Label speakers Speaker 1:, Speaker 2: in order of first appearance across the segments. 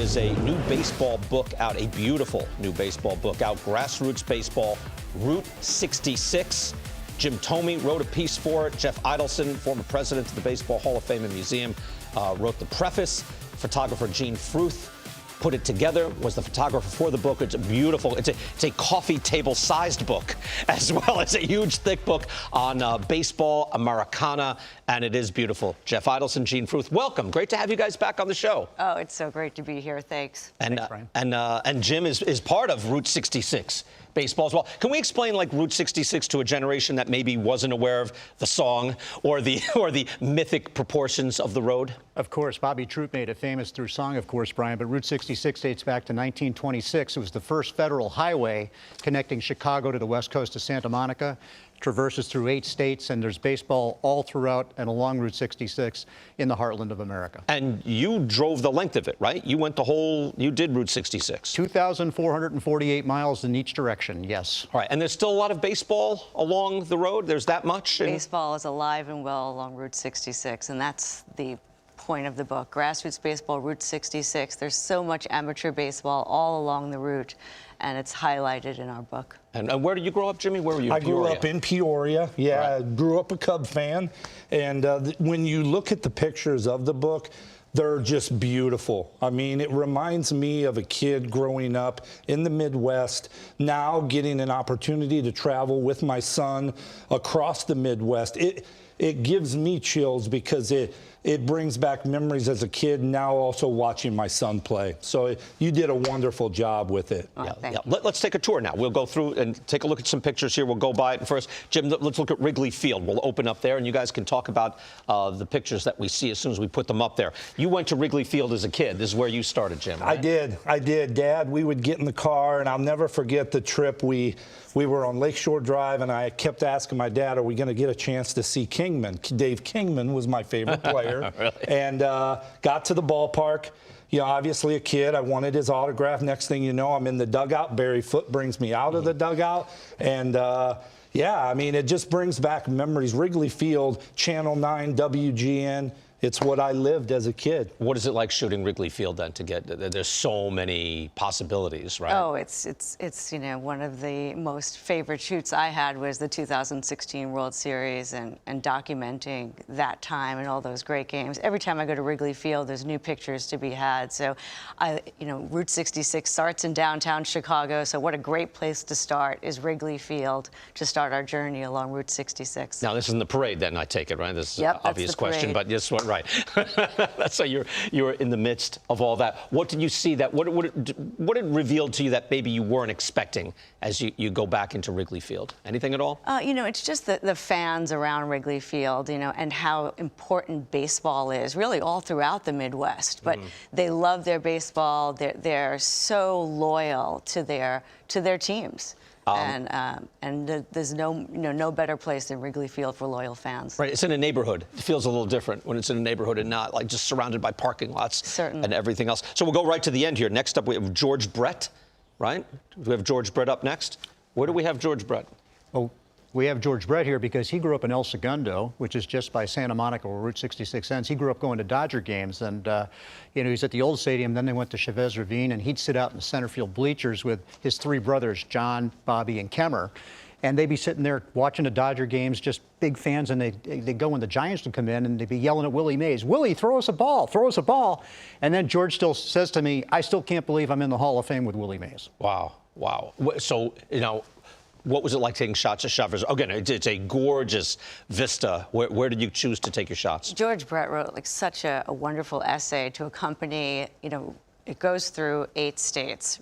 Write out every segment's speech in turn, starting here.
Speaker 1: is a new baseball book out, a beautiful new baseball book out, Grassroots Baseball, Route 66. Jim Thome wrote a piece for it. Jeff Idelson, former president of the Baseball Hall of Fame and Museum, wrote the preface. Photographer Jean Fruth put it together, was the photographer for the book. It's a beautiful, it's a coffee table sized book, as well as a huge thick book on baseball, Americana, and it is beautiful. Jeff Idelson, Jean Fruth, welcome. Great to have you guys back on the show.
Speaker 2: Oh, it's so great to be here. Thanks.
Speaker 1: And
Speaker 2: Thanks, Brian.
Speaker 1: And Jim is part of Route 66 baseball as well. Can we explain like Route 66 to a generation that maybe wasn't aware of the song or the mythic proportions of the road?
Speaker 3: Of course, Bobby Troop made it famous through song, of course, Brian, but Route 66 dates back to 1926. It was the first federal highway connecting Chicago to the west coast of Santa Monica, traverses through 8 states, and there's baseball all throughout and along Route 66 in the heartland of America.
Speaker 1: And you drove the length of it, right? You went you did Route 66.
Speaker 3: 2,448 miles in each direction, yes.
Speaker 1: All right, and there's still a lot of baseball along the road? There's that much?
Speaker 2: Baseball is alive and well along Route 66, and that's the point of the book. Grassroots Baseball, Route 66. There's so much amateur baseball all along the route, and it's highlighted in our book.
Speaker 1: And where did you grow up, Jimmy? Where were you?
Speaker 4: I grew up in Peoria. Yeah,
Speaker 1: right.
Speaker 4: I grew up a Cub fan. And when you look at the pictures of the book, they're just beautiful. I mean, it reminds me of a kid growing up in the Midwest, now getting an opportunity to travel with my son across the Midwest. It gives me chills because it brings back memories as a kid, now also watching my son play. So you did a wonderful job with it.
Speaker 2: Oh,
Speaker 1: yeah. Let's take a tour now. We'll go through and take a look at some pictures here. We'll go by it first. Jim, let's look at Wrigley Field. We'll open up there, and you guys can talk about the pictures that we see as soon as we put them up there. You went to Wrigley Field as a kid. This is where you started, Jim, right?
Speaker 4: I did. Dad, we would get in the car, and I'll never forget the trip. We were on Lakeshore Drive, and I kept asking my dad, are we going to get a chance to see Kingman? Dave Kingman was my favorite player.
Speaker 1: Really?
Speaker 4: And got to the ballpark. You know, obviously a kid. I wanted his autograph. Next thing you know, I'm in the dugout. Barry Foote brings me out of the dugout. And, yeah, I mean, it just brings back memories. Wrigley Field, Channel 9, WGN. It's what I lived as a kid.
Speaker 1: What is it like shooting Wrigley Field then to get, there's so many possibilities, right?
Speaker 2: Oh, it's you know, one of the most favorite shoots I had was the 2016 World Series and documenting that time and all those great games. Every time I go to Wrigley Field, there's new pictures to be had. So, you know, Route 66 starts in downtown Chicago, so what a great place to start is Wrigley Field to start our journey along Route 66.
Speaker 1: Now, this is in the parade then, I take it, right? This is
Speaker 2: Yep,
Speaker 1: an obvious
Speaker 2: that's the
Speaker 1: question,
Speaker 2: parade.
Speaker 1: but yes, right. So you were in the midst of all that. What did you see what it revealed to you that maybe you weren't expecting as you go back into Wrigley Field? Anything at all?
Speaker 2: You know, it's just the fans around Wrigley Field, you know, and how important baseball is, really all throughout the Midwest. But they love their baseball. They're so loyal to their teams. And there's no better place than Wrigley Field for loyal fans.
Speaker 1: Right, it's in a neighborhood. It feels a little different when it's in a neighborhood and not like just surrounded by parking lots
Speaker 2: Certainly.
Speaker 1: and everything else. So we'll go right to the end here. Next up, we have George Brett, right? We have George Brett up next. Where do we have George Brett?
Speaker 3: Oh, we have George Brett here because he grew up in El Segundo, which is just by Santa Monica, where Route 66 ends. He grew up going to Dodger games, and you know, he's at the old stadium. Then they went to Chavez Ravine, and he'd sit out in the center field bleachers with his 3 brothers, John, Bobby, and Kemmer. And they'd be sitting there watching the Dodger games, just big fans, and they'd go when the Giants would come in, and they'd be yelling at Willie Mays, "Willie, throw us a ball, throw us a ball." And then George still says to me, "I still can't believe I'm in the Hall of Fame with Willie Mays."
Speaker 1: Wow, wow. So, you know, what was it like taking shots at Chavez? Again, it's a gorgeous vista. Where did you choose to take your shots?
Speaker 2: George Brett wrote like such a wonderful essay to accompany, you know, it goes through 8 states,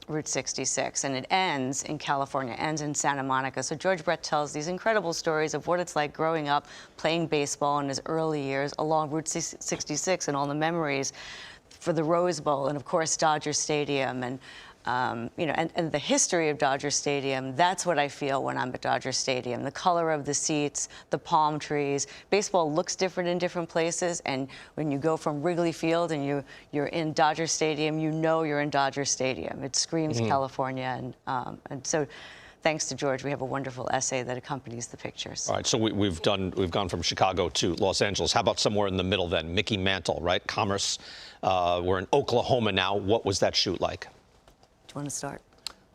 Speaker 2: Route 66, and it ends in California, ends in Santa Monica. So George Brett tells these incredible stories of what it's like growing up, playing baseball in his early years along Route 66 and all the memories for the Rose Bowl and, of course, Dodger Stadium. And you know, and the history of Dodger Stadium, that's what I feel when I'm at Dodger Stadium. The color of the seats, the palm trees. Baseball looks different in different places, and when you go from Wrigley Field and you're in Dodger Stadium, you know you're in Dodger Stadium. It screams California, and so thanks to George, we have a wonderful essay that accompanies the pictures.
Speaker 1: All right, so we've gone from Chicago to Los Angeles. How about somewhere in the middle then? Mickey Mantle, right? Commerce. We're in Oklahoma now. What was that shoot like?
Speaker 2: Do you want to start?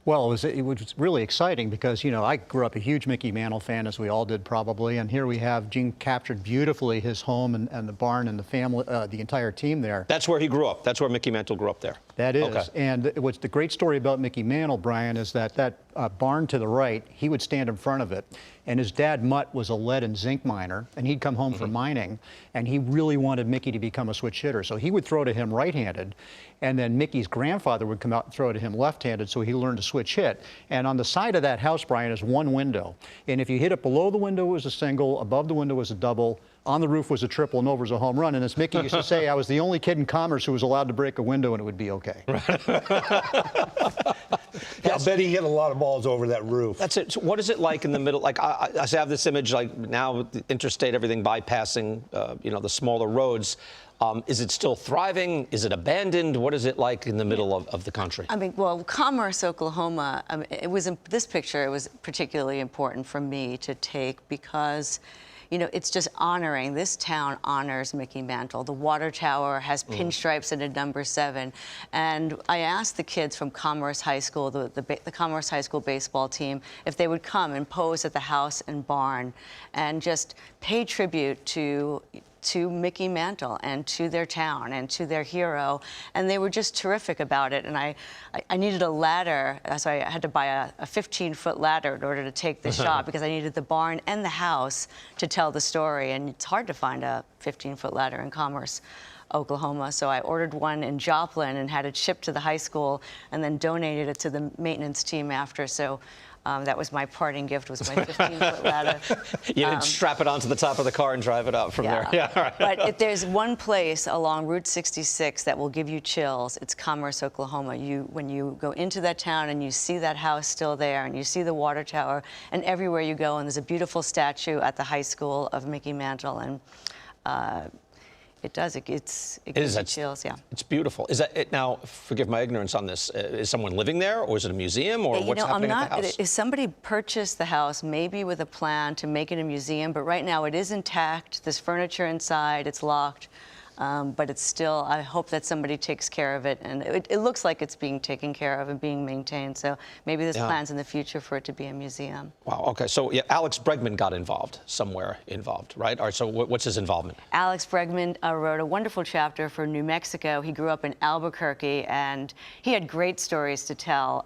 Speaker 3: Well, it was really exciting because, you know, I grew up a huge Mickey Mantle fan, as we all did probably, and here we have Gene captured beautifully his home and the barn and the family, the entire team there.
Speaker 1: That's where he grew up. That's where Mickey Mantle grew up there.
Speaker 3: That is.
Speaker 1: Okay.
Speaker 3: And what's the great story about Mickey Mantle, Brian, is that barn to the right, he would stand in front of it. And his dad, Mutt, was a lead and zinc miner, and he'd come home from mining, and he really wanted Mickey to become a switch hitter. So he would throw to him right-handed, and then Mickey's grandfather would come out and throw to him left-handed, so he learned to switch hit. And on the side of that house, Brian, is one window. And if you hit it below the window, it was a single, above the window was a double, on the roof was a triple, and over was a home run. And as Mickey used to say, I was the only kid in Commerce who was allowed to break a window and it would be okay.
Speaker 4: Yeah, I bet he hit a lot of balls over that roof.
Speaker 1: That's it. So what is it like in the middle? Like I have this image, like now with the interstate, everything bypassing, you know, the smaller roads. Is it still thriving? Is it abandoned? What is it like in the middle of the country?
Speaker 2: I mean, well, Commerce, Oklahoma, it was in this picture, it was particularly important for me to take because, you know, it's just honoring, this town honors Mickey Mantle. The water tower has pinstripes and a number 7. And I asked the kids from Commerce High School, the Commerce High School baseball team, if they would come and pose at the house and barn and just pay tribute to Mickey Mantle and to their town and to their hero, and they were just terrific about it. And I needed a ladder, so I had to buy a 15-foot ladder in order to take the shot because I needed the barn and the house to tell the story, and it's hard to find a 15-foot ladder in Commerce, Oklahoma. So I ordered one in Joplin and had it shipped to the high school and then donated it to the maintenance team after. So that was my parting gift, was my 15-foot ladder.
Speaker 1: You didn't strap it onto the top of the car and drive it up from there. Yeah, all right.
Speaker 2: But there's one place along Route 66 that will give you chills. It's Commerce, Oklahoma. When you go into that town and you see that house still there and you see the water tower, and everywhere you go, and there's a beautiful statue at the high school of Mickey Mantle, and it does. It gives you chills, yeah.
Speaker 1: It's beautiful. Is that it? Now, forgive my ignorance on this. Is someone living there, or is it a museum, or what's happening at the house?
Speaker 2: If somebody purchased the house, maybe with a plan to make it a museum, but right now it is intact. There's furniture inside. It's locked. But it's still, I hope that somebody takes care of it. And it looks like it's being taken care of and being maintained. So maybe there's plans in the future for it to be a museum.
Speaker 1: Wow, okay. So yeah, Alex Bregman got involved, right? All right, so what's his involvement?
Speaker 2: Alex Bregman wrote a wonderful chapter for New Mexico. He grew up in Albuquerque, and he had great stories to tell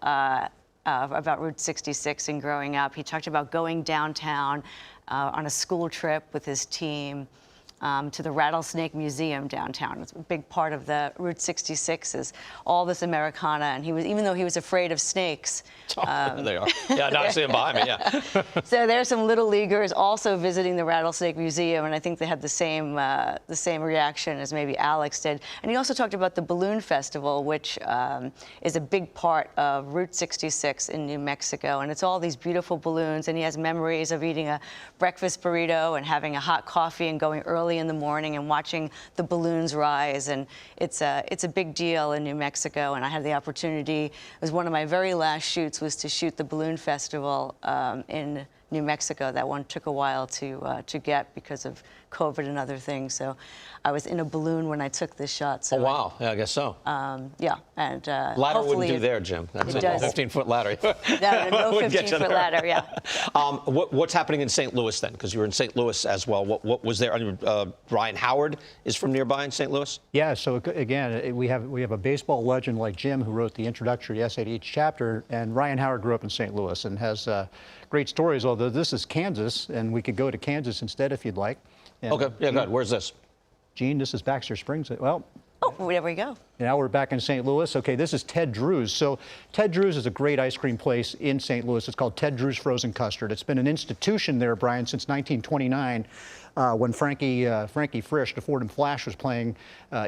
Speaker 2: about Route 66 and growing up. He talked about going downtown on a school trip with his team. To the Rattlesnake Museum downtown. It's a big part of the Route 66 is all this Americana, and even though he was afraid of snakes.
Speaker 1: There they are. Yeah, now I see them behind me, yeah.
Speaker 2: So there's some little leaguers also visiting the Rattlesnake Museum, and I think they had the same reaction as maybe Alex did. And he also talked about the Balloon Festival, which is a big part of Route 66 in New Mexico, and it's all these beautiful balloons, and he has memories of eating a breakfast burrito and having a hot coffee and going early in the morning and watching the balloons rise, and it's a big deal in New Mexico. And I had the opportunity, it was one of my very last shoots, was to shoot the Balloon Festival in New Mexico. That one took a while to get because of COVID and other things. So I was in a balloon when I took this shot. So
Speaker 1: oh, wow. Yeah, I guess so.
Speaker 2: Yeah. And
Speaker 1: ladder wouldn't do there, Jim. That's
Speaker 2: it does.
Speaker 1: 15-foot ladder.
Speaker 2: No 15-foot ladder, yeah.
Speaker 1: What's happening in St. Louis then? Because you were in St. Louis as well. What was there? Ryan Howard is from nearby in St. Louis? Yeah,
Speaker 3: so again, we have a baseball legend like Jim who wrote the introductory essay to each chapter, and Ryan Howard grew up in St. Louis and has great stories, although this is Kansas, and we could go to Kansas instead if you'd like. And
Speaker 1: okay, yeah, good. Where's this?
Speaker 3: Gene, this is Baxter Springs. Well,
Speaker 2: oh, there we go.
Speaker 3: Now we're back in St. Louis. Okay, this is Ted Drew's. So Ted Drew's is a great ice cream place in St. Louis. It's called Ted Drew's Frozen Custard. It's been an institution there, Brian, since 1929. When Frankie Frisch, the Ford and Flash, was playing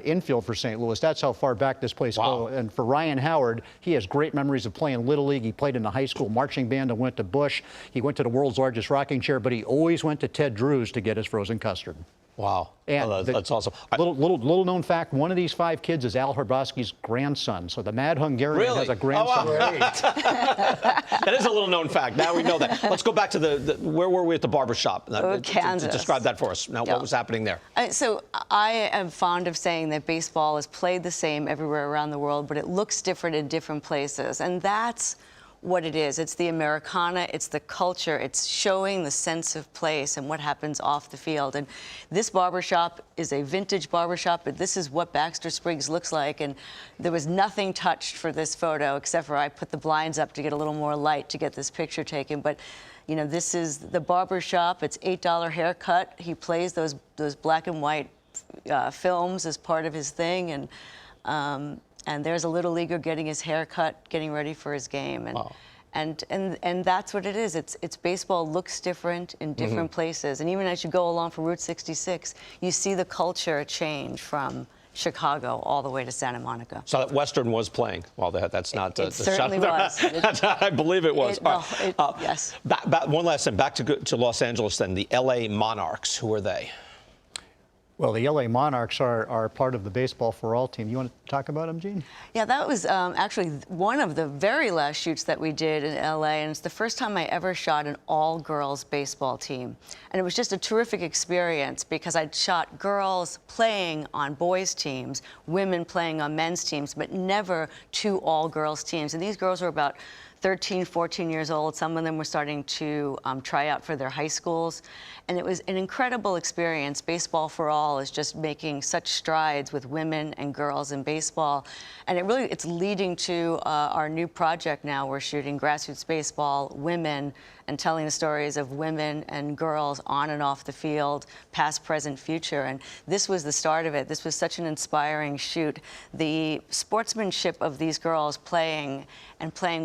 Speaker 3: infield for St. Louis. That's how far back this place goes. And for Ryan Howard, he has great memories of playing Little League. He played in the high school marching band and went to Bush. He went to the world's largest rocking chair, but he always went to Ted Drew's to get his frozen custard.
Speaker 1: Wow.
Speaker 3: And
Speaker 1: Oh, that's awesome.
Speaker 3: Little known fact, one of these 5 kids is Al Hrabowski's grandson. So the Mad Hungarian
Speaker 1: Really?
Speaker 3: has a grandson.
Speaker 1: Oh, wow. That is a little known fact. Now we know that. Let's go back to where were we at the barbershop?
Speaker 2: Kansas.
Speaker 1: Describe that for us. Now, what was happening there?
Speaker 2: So I am fond of saying that baseball is played the same everywhere around the world, but it looks different in different places. And that's what it is. It's the Americana, it's the culture, it's showing the sense of place and what happens off the field. And this barbershop is a vintage barbershop, but this is what Baxter Spriggs looks like. And there was nothing touched for this photo, except for I put the blinds up to get a little more light to get this picture taken. But you know, this is the barbershop. It's $8 haircut. He plays those black and white films as part of his thing. And there's a little leaguer getting his hair cut, getting ready for his game. And,
Speaker 1: wow.
Speaker 2: and that's what it is. It's baseball looks different in different places. And even as you go along for Route 66, you see the culture change from Chicago all the way to Santa Monica.
Speaker 1: So Western was playing while they had, that's not
Speaker 2: it certainly was.
Speaker 1: I believe it was.
Speaker 2: Yes.
Speaker 1: One last thing, back to Los Angeles then, the LA Monarchs, who are they?
Speaker 3: Well, the LA Monarchs are part of the Baseball for All team. You want to talk about them, Jean?
Speaker 2: Yeah, that was actually one of the very last shoots that we did in LA, and it's the first time I ever shot an all-girls baseball team. And it was just a terrific experience because I'd shot girls playing on boys' teams, women playing on men's teams, but never 2 all-girls teams. And these girls were about 13, 14 years old. Some of them were starting to try out for their high schools. And it was an incredible experience. Baseball for All is just making such strides with women and girls in baseball. And it's leading to our new project now. We're shooting Grassroots Baseball, women, and telling the stories of women and girls on and off the field, past, present, future. And this was the start of it. This was such an inspiring shoot. The sportsmanship of these girls playing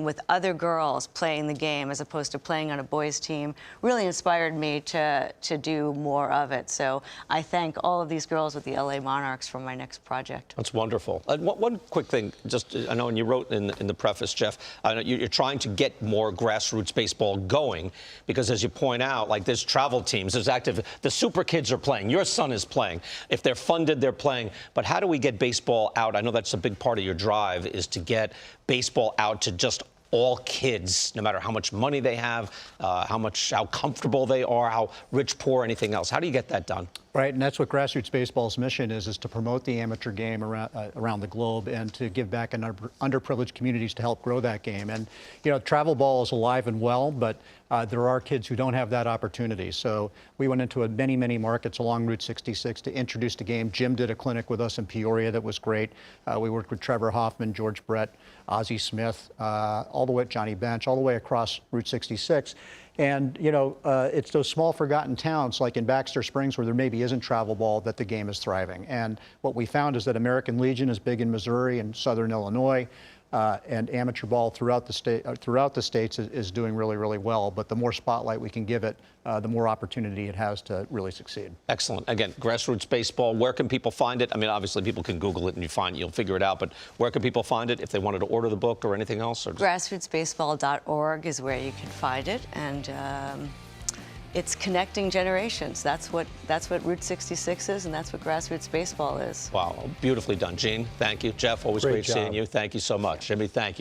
Speaker 2: with other girls playing the game as opposed to playing on a boys' team really inspired me to do more of it. So I thank all of these girls with the LA Monarchs for my next project.
Speaker 1: That's wonderful. One quick thing, just I know, and you wrote in the preface, Jeff, I know you're trying to get more grassroots baseball going because, as you point out, like there's travel teams, there's active, the super kids are playing, your son is playing. If they're funded, they're playing. But how do we get baseball out? I know that's a big part of your drive, is to get baseball out to just all kids, no matter how much money they have, how comfortable they are, how rich, poor, anything else. How do you get that done?
Speaker 3: Right, and that's what Grassroots Baseball's mission is to promote the amateur game around the globe and to give back in underprivileged communities to help grow that game. And, you know, travel ball is alive and well, but there are kids who don't have that opportunity. So we went into many, many markets along Route 66 to introduce the game. Jim did a clinic with us in Peoria that was great. We worked with Trevor Hoffman, George Brett, Ozzie Smith, all the way at Johnny Bench, all the way across Route 66. And, you know, it's those small forgotten towns like in Baxter Springs where there maybe isn't travel ball that the game is thriving. And what we found is that American Legion is big in Missouri and Southern Illinois, and amateur ball throughout the states is doing really, really well. But the more spotlight we can give it, the more opportunity it has to really succeed.
Speaker 1: Excellent. Again, Grassroots Baseball, where can people find it? I mean, obviously people can Google it and you'll figure it out, but where can people find it if they wanted to order the book or anything else? Or
Speaker 2: Grassrootsbaseball.org is where you can find it, and it's connecting generations. That's what Route 66 is, and that's what Grassroots Baseball is.
Speaker 1: Wow, beautifully done. Jean, thank you. Jeff, always great seeing you. Thank you so much. Jimmy, thank you.